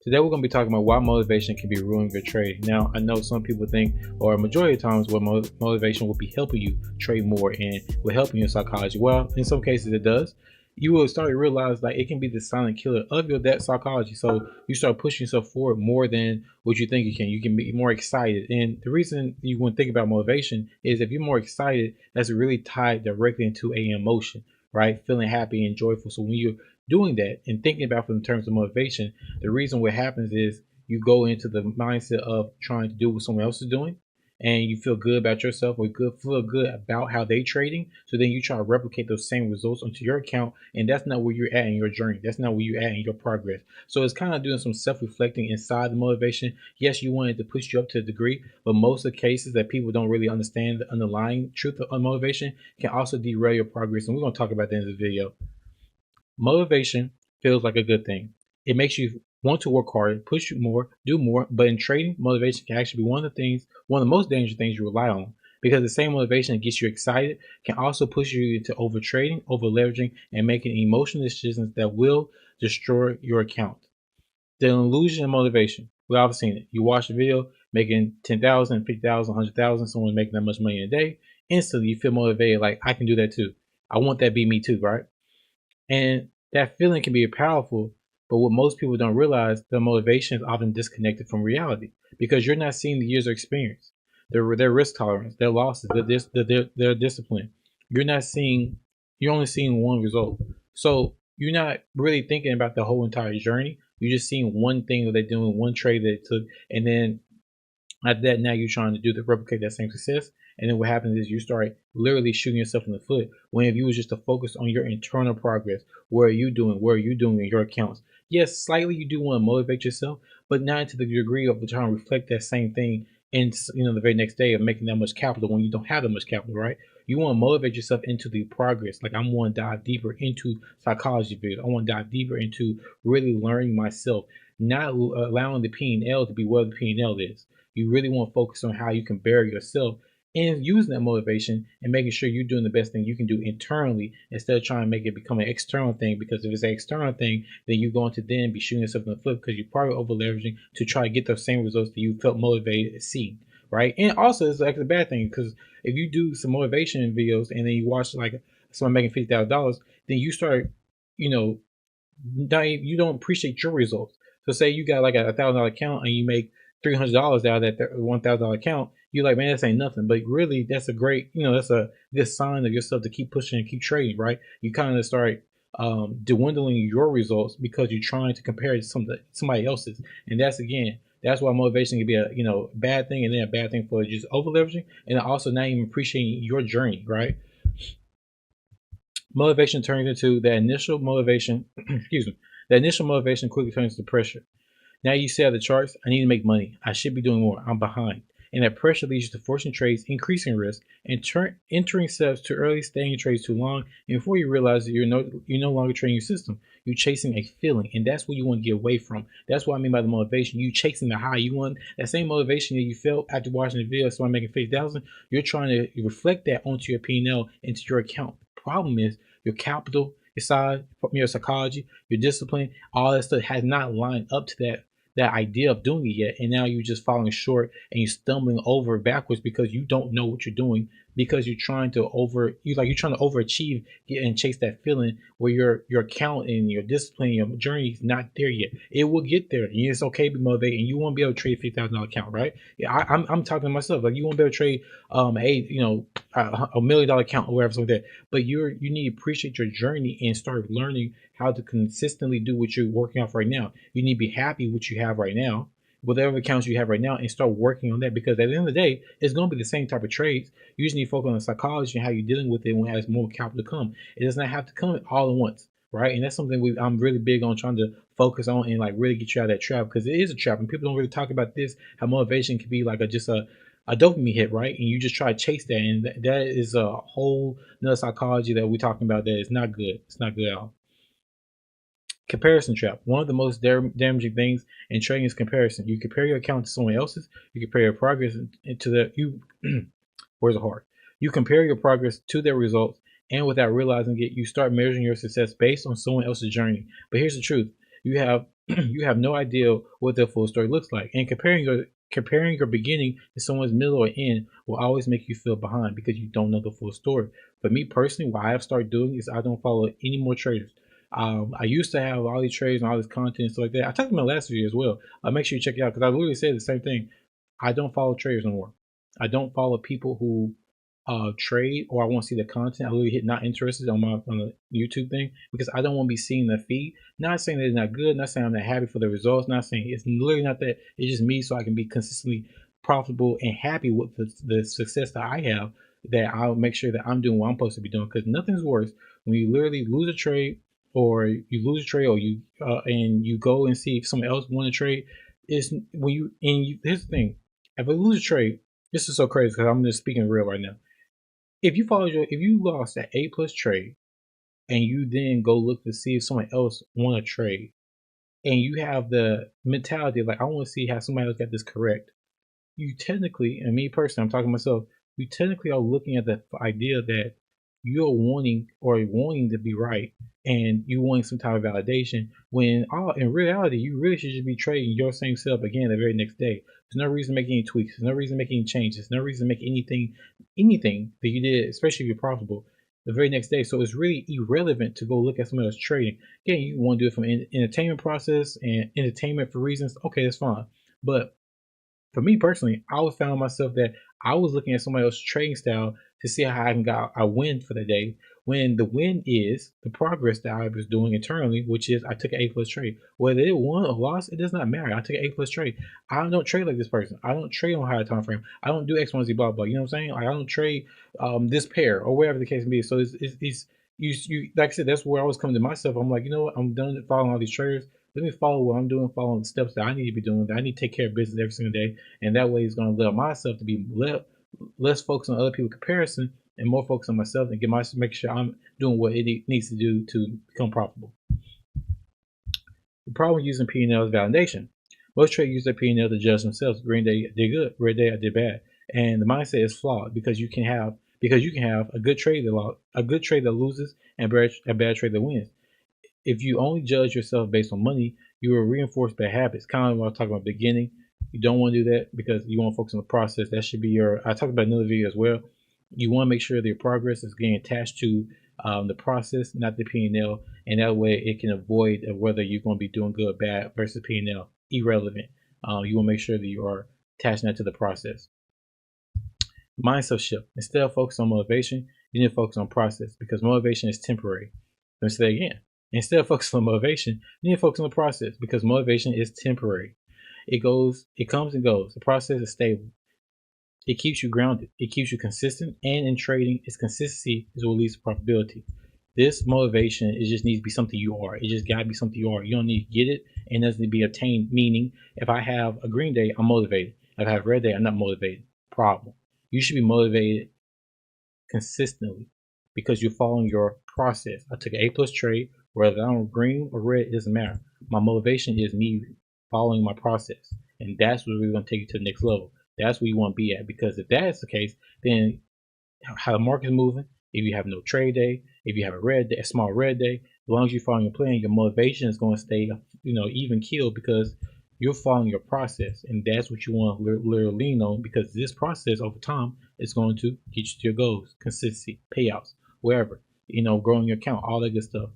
Today we're going to be talking about why motivation can be ruining your trade. Now, I know some people think, or a majority of times, where motivation will be helping you trade more and will help you in psychology. Well, in some cases it does. You will start to realize like it can be the silent killer of your that psychology. So you start pushing yourself forward more than what you think you can. You can be more excited. And the reason you want to think about motivation is if you're more excited, that's really tied directly into a emotion, right? Feeling happy and joyful. So when you're doing that and thinking about it in terms of motivation, the reason what happens is you go into the mindset of trying to do what someone else is doing, and you feel good about yourself or feel good about how they trading. So then you try to replicate those same results onto your account, and that's not where you're at in your journey. That's not where you're at in your progress. So it's kind of doing some self-reflecting inside the motivation. Yes, you want it to push you up to a degree, but most of the cases that people don't really understand the underlying truth of motivation can also derail your progress. And we're going to talk about that in this video. Motivation feels like a good thing. It makes you want to work harder, push you more, do more. But in trading, motivation can actually be one of the most dangerous things you rely on. Because the same motivation that gets you excited can also push you into over trading, over leveraging, and making emotional decisions that will destroy your account. The illusion of motivation. We've all seen it. You watch a video making 10,000, 50,000, 100,000, someone making that much money in a day. Instantly, you feel motivated, like I can do that too. I want that to be me too, right? And that feeling can be powerful, but what most people don't realize, the motivation is often disconnected from reality because you're not seeing the years of experience, their risk tolerance, their losses, their discipline. You're only seeing one result. So you're not really thinking about the whole entire journey. You're just seeing one thing that they're doing, one trade that they took, and then after that, now you're trying to do to replicate that same success. And then what happens is you start literally shooting yourself in the foot. When if you was just to focus on your internal progress, what are you doing? What are you doing in your accounts? Yes, slightly you do want to motivate yourself, but not to the degree of trying to reflect that same thing in the very next day of making that much capital when you don't have that much capital, right? You want to motivate yourself into the progress. Like I'm want to dive deeper into psychology videos. I want to dive deeper into really learning myself, not allowing the P&L to be what the P&L is. You really want to focus on how you can better yourself and using that motivation and making sure you're doing the best thing you can do internally instead of trying to make it become an external thing. Because if it's an external thing, then you're going to then be shooting yourself in the foot because you're probably over leveraging to try to get those same results that you felt motivated to see, right? And also, it's like a bad thing because if you do some motivation videos and then you watch like someone making $50,000, then you start, you don't appreciate your results. So say you got like a $1,000 account and you make $300 out of that $1,000 account, you're like, man, this ain't nothing. But really, that's a great, that's a good sign of yourself to keep pushing and keep trading, right? You kind of start dwindling your results because you're trying to compare it to somebody else's, and that's why motivation can be a bad thing, and then a bad thing for just over leveraging, and also not even appreciating your journey, right? Motivation turns into the initial motivation. Excuse me. The initial motivation quickly turns to pressure. Now you see how the charts, I need to make money. I should be doing more. I'm behind. And that pressure leads you to forcing trades, increasing risk, and entering setups too early, staying in trades too long. And before you realize that you're no longer trading your system. You're chasing a feeling. And that's what you want to get away from. That's what I mean by the motivation. You chasing the high. You want that same motivation that you felt after watching the video, so I'm making 50,000. You're trying to reflect that onto your P&L, into your account. The problem is your capital, your size, your psychology, your discipline, all that stuff has not lined up to that idea of doing it yet, and now you're just falling short and you're stumbling over backwards because you don't know what you're doing, because you're trying to overachieve and chase that feeling where your account and your discipline, your journey is not there yet. It will get there, and it's okay to be motivated, and you won't be able to trade $50,000 account, right? Yeah, I'm talking to myself, like you won't be able to trade a $1 million account or whatever, something like that. But you need to appreciate your journey and start learning how to consistently do what you're working off right now. You need to be happy with what you have right now, whatever accounts you have right now, and start working on that, because at the end of the day, it's going to be the same type of trades. You just need to focus on the psychology and how you're dealing with it when it has more capital to come. It does not have to come all at once, right? And that's something I'm really big on trying to focus on and like really get you out of that trap, because it is a trap, and people don't really talk about this, how motivation can be like just a dopamine hit, right? And you just try to chase that, and that is a whole nother psychology that we're talking about that is not good. It's not good at all. Comparison trap. One of the most damaging things in trading is comparison. You compare your account to someone else's. You compare your progress words are hard. You compare your progress to their results, and without realizing it, you start measuring your success based on someone else's journey. But here's the truth: you have you have no idea what their full story looks like. And comparing your beginning to someone's middle or end will always make you feel behind because you don't know the full story. For me personally, what I've started doing is I don't follow any more traders. I used to have all these trades and all this content and stuff like that. I talked about last video as well. Make sure you check it out because I literally said the same thing. I don't follow traders no more. I don't follow people who trade, or I want to see the content. I literally hit not interested on the YouTube thing because I don't want to be seeing the feed. Not saying that it's not good, not saying I'm not happy for the results, not saying it's literally not that. It's just me so I can be consistently profitable and happy with the success that I have, that I'll make sure that I'm doing what I'm supposed to be doing, because nothing's worse when you literally lose a trade, or you and you go and see if someone else won a trade. Is when you here's the thing. If I lose a trade, this is so crazy because I'm just speaking real right now. If you lost an A+ trade and you then go look to see if someone else won a trade, and you have the mentality of like, I want to see how somebody else got this correct, you technically, and me personally, I'm talking to myself, you technically are looking at the idea that you're wanting to be right, and you wanting some type of validation, when in reality you really should just be trading your same setup again the very next day. There's no reason to make any tweaks, there's no reason to make any changes, no reason to make anything that you did, especially if you're profitable, the very next day. So it's really irrelevant to go look at somebody else trading. Again, you want to do it from an entertainment process and entertainment for reasons, okay, that's fine. But for me personally, I always found myself that I was looking at somebody else's trading style to see how I can get a win for the day, when the win is the progress that I was doing internally, which is I took an A+ trade. Whether it won or lost, it does not matter. I took an A+ trade. I don't trade like this person. I don't trade on higher time frame. I don't do X, Y, Z, blah, blah. You know what I'm saying? Like, I don't trade this pair or whatever the case may be. So it's you like I said, that's where I was coming to myself. I'm like, you know what? I'm done following all these traders. Let me follow what I'm doing, following the steps that I need to be doing, that I need to take care of business every single day. And that way it's going to allow myself to be less focused on other people's comparison and more focused on myself, and make sure I'm doing what it needs to do to become profitable. The problem with using P&L is validation. Most traders use their P&L to judge themselves. Green day I did good, red day I did bad. And the mindset is flawed because you can have a good trade that loses and a bad trade that wins. If you only judge yourself based on money, you will reinforce bad habits. Kind of what I was talking about at the beginning. You don't want to do that because you want to focus on the process. That should be I talked about another video as well. You want to make sure that your progress is getting attached to the process, not the P&L, and that way it can avoid whether you're going to be doing good or bad versus P&L. Irrelevant. You want to make sure that you are attaching that to the process. Mindset shift. Instead of focus on motivation, you need to focus on process, because motivation is temporary. Let me say that again. Instead of focusing on motivation, you need to focus on the process, because motivation is temporary. It comes and goes. The process is stable. It keeps you grounded. It keeps you consistent. And in trading, its consistency is what leads to profitability. This motivation, it just needs to be something you are. It just gotta be something you are. You don't need to get it, and it doesn't need to be attained. Meaning, if I have a green day, I'm motivated. If I have a red day, I'm not motivated. Problem. You should be motivated consistently because you're following your process. I took an A+ trade. Whether I'm green or red, it doesn't matter. My motivation is me following my process, and that's what we're going to take you to the next level. That's where you want to be at, because if that is the case, then how the market's moving, if you have no trade day, if you have a small red day, as long as you're following your plan, your motivation is going to stay, even keeled, because you're following your process, and that's what you want to literally lean on, because this process over time is going to get you to your goals, consistency, payouts, wherever, growing your account, all that good stuff.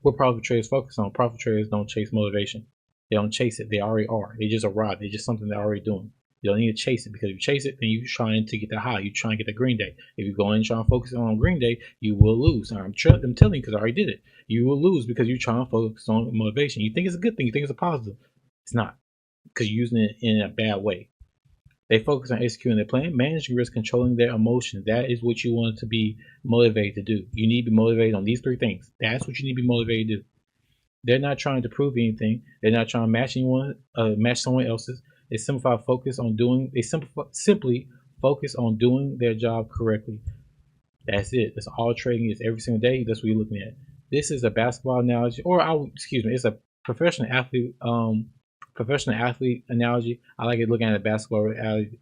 What profit traders focus on? Profit traders don't chase motivation. They don't chase it. They already are. They just arrive. They're just something they're already doing. You don't need to chase it, because if you chase it, then you're trying to get the high. You're trying to get the green day. If you go in and try to focus on green day, you will lose. I'm telling you, because I already did it. You will lose because you're trying to focus on motivation. You think it's a good thing. You think it's a positive. It's not, because you're using it in a bad way. They focus on executing their plan, managing risk, controlling their emotions. That is what you want to be motivated to do. You need to be motivated on these 3 things. That's what you need to be motivated to do. They're not trying to prove anything. They're not trying to match someone else's. They simply focus on doing their job correctly. That's it. That's all trading is every single day. That's what you're looking at. This is a basketball analogy, it's a professional athlete analogy. I like it looking at a basketball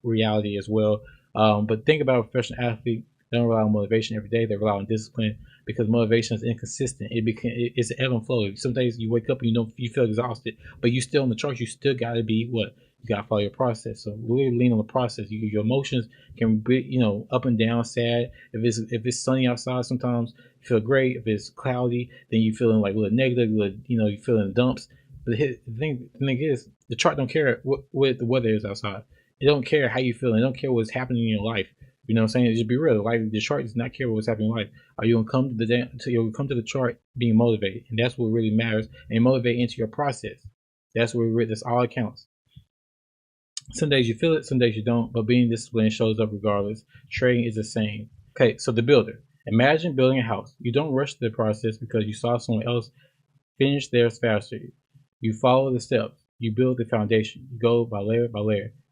reality as well. But think about a professional athlete. They don't rely on motivation every day. They rely on discipline because motivation is inconsistent. It's an ebb and flow. Some days you wake up and you feel exhausted, but you still on the charts. You still got to be what you got to follow your process. So really lean on the process. Your emotions can be up and down, sad. If it's sunny outside, sometimes you feel great. If it's cloudy, then you feeling like a little negative. You feeling dumps. But the thing is, the chart don't care what the weather is outside. It don't care how you feel. It don't care what's happening in your life. You know what I'm saying? Just be real. Like the chart does not care what's happening in life. Are you gonna come to you'll come to the chart being motivated, and that's what really matters. And motivate into your process. That's all it counts. Some days you feel it, some days you don't, but being disciplined shows up regardless. Trading is the same. Okay, so the builder. Imagine building a house. You don't rush the process because you saw someone else finish theirs faster. You follow the steps. You build the foundation. You go by layer,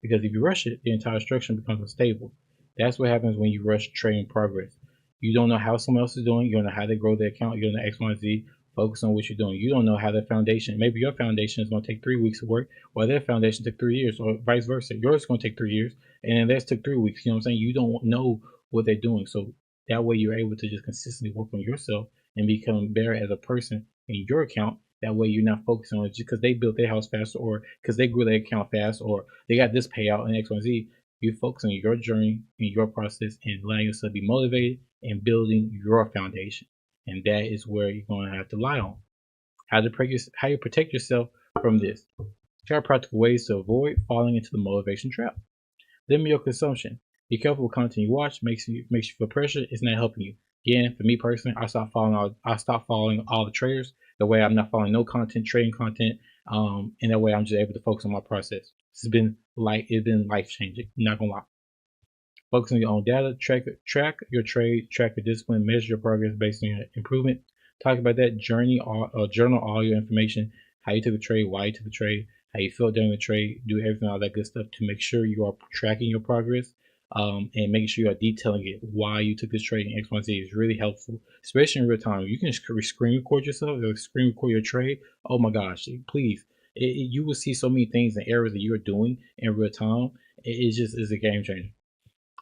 because if you rush it, the entire structure becomes unstable. That's what happens when you rush trading progress. You don't know how someone else is doing. You don't know how they grow their account. You don't know X, Y, and Z. Focus on what you're doing. You don't know how their foundation. Maybe your foundation is going to take 3 weeks of work, while their foundation took 3 years, or vice versa. Yours is going to take 3 years, and then theirs took 3 weeks. You know what I'm saying? You don't know what they're doing, so that way you're able to just consistently work on yourself and become better as a person in your account. That way you're not focusing on it just because they built their house fast, or because they grew their account fast, or they got this payout and X, Y, Z. You focus on your journey and your process and letting yourself be motivated and building your foundation. And that is where you're going to have to rely on. How you protect yourself from this. Here are practical ways to avoid falling into the motivation trap. Limit your consumption. Be careful with content you watch. Makes you feel pressure. It's not helping you. Again, for me personally, I stopped following all the traders. The way I'm not following no content, trading content, and that way I'm just able to focus on my process. It's been life changing. Not gonna lie. Focus on your own data. Track your trade. Track your discipline. Measure your progress based on your improvement. Talk about that journal all your information. How you took the trade, why you took the trade, how you felt during the trade. Do everything, all that good stuff to make sure you are tracking your progress. And making sure you are detailing it, why you took this trade in X, Y, Z is really helpful, especially in real time. You can screen record yourself or screen record your trade. Oh my gosh, please. You will see so many things and errors that you're doing in real time. It just is a game changer.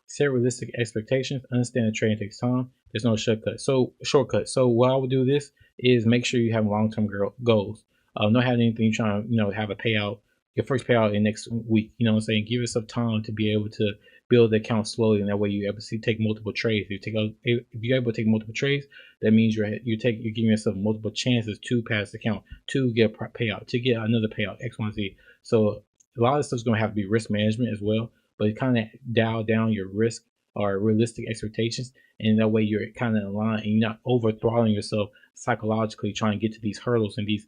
Set realistic expectations. Understand that trading takes time. There's no shortcut. So what I would do this is make sure you have long-term goals. Not having anything you're trying to have a payout, your first payout in next week. You know what I'm saying? Give yourself time to be able to build the account slowly, and that way you're able to take multiple trades. If you're able to take multiple trades, that means you're giving yourself multiple chances to pass the account, to get a payout, to get another payout, X, Y, Z. So a lot of stuff's gonna have to be risk management as well, but it kind of dial down your risk or realistic expectations, and that way you're kind of in line and you're not over throttling yourself psychologically trying to get to these hurdles and these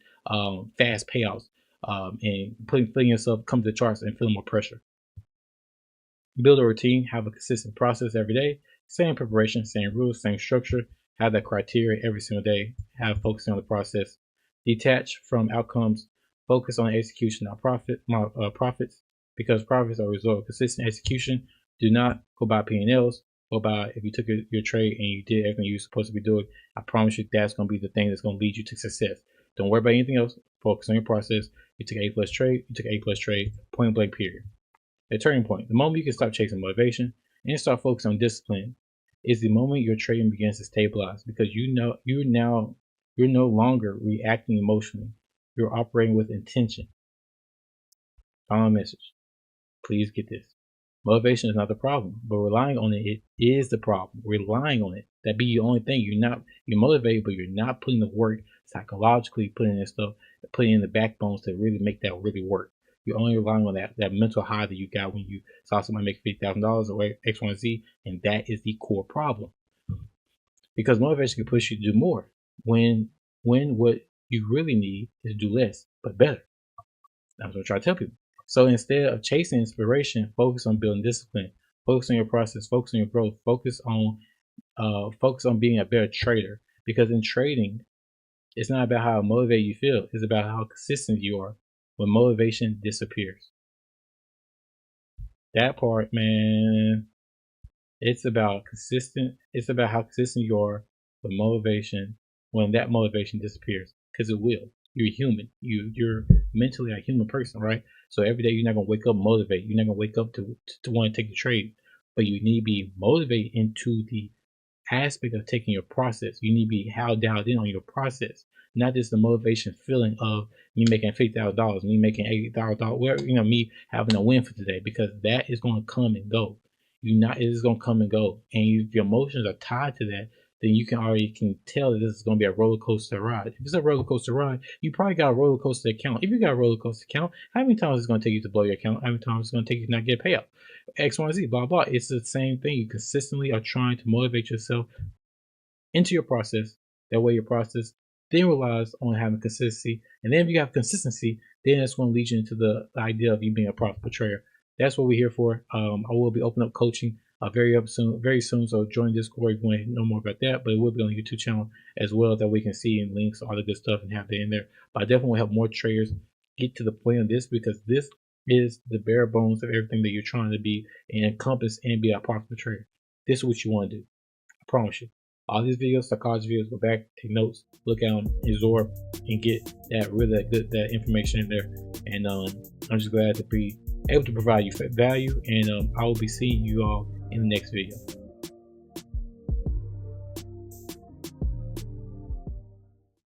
fast payouts, and putting yourself come to the charts and feeling more pressure. Build a routine, have a consistent process every day, same preparation, same rules, same structure, have that criteria every single day, have focusing on the process, detach from outcomes, focus on execution, not profits, because profits are a result of consistent execution. Do not go by P&Ls, go by if you took your trade and you did everything you're supposed to be doing. I promise you that's going to be the thing that's going to lead you to success. Don't worry about anything else. Focus on your process. You took A+ trade, you took A+ trade, point blank period. A turning point. The moment you can stop chasing motivation and start focusing on discipline is the moment your trading begins to stabilize, because you're no longer reacting emotionally. You're operating with intention. Final message. Please get this. Motivation is not the problem, but relying on it is the problem. Relying on it, that be your only thing. You're motivated, but you're not putting the work psychologically, putting in the backbones to really make that really work. You're only relying on that mental high that you got when you saw somebody make $50,000 or X, Y, and Z, and that is the core problem. Because motivation can push you to do more when what you really need is to do less but better. That's what I try to tell people. So instead of chasing inspiration, focus on building discipline. Focus on your process. Focus on your growth. Focus on being a better trader. Because in trading, it's not about how motivated you feel. It's about how consistent you are when motivation disappears. That part, man, it's about how consistent you are with motivation when that motivation disappears. Because it will. You're human. You're mentally a human person, right? So every day you're not gonna wake up motivated. You're not gonna wake up to want to take the trade. but you need to be motivated into the aspect of taking your process. You need to be how dialed in on your process, not just the motivation feeling of me making $50,000, me making $80,000, whatever, me having a win for today, because that is going to come and go. It is going to come and go. And if your emotions are tied to that, then you can tell that this is going to be a roller coaster ride. If it's a roller coaster ride, you probably got a roller coaster account. If you got a roller coaster account, how many times is it going to take you to blow your account? How many times is it going to take you to not get a payout? X, Y, Z, blah, blah. It's the same thing. You consistently are trying to motivate yourself into your process. That way your process then relies on having consistency. And then if you have consistency, then it's going to lead you into the idea of you being a profitable trader. That's what we're here for. I will be opening up coaching very soon. So join Discord if you want to know more about that. But it will be on the YouTube channel as well, that we can see and links, all the good stuff, and have that in there. But I definitely want to help more traders get to the point of this, because this is the bare bones of everything that you're trying to be and encompass and be a profitable trader. This is what you want to do. I promise you. All these videos, psychology videos, go back, take notes, look at them, absorb, and get that information in there. And I'm just glad to be able to provide you value, and I will be seeing you all in the next video.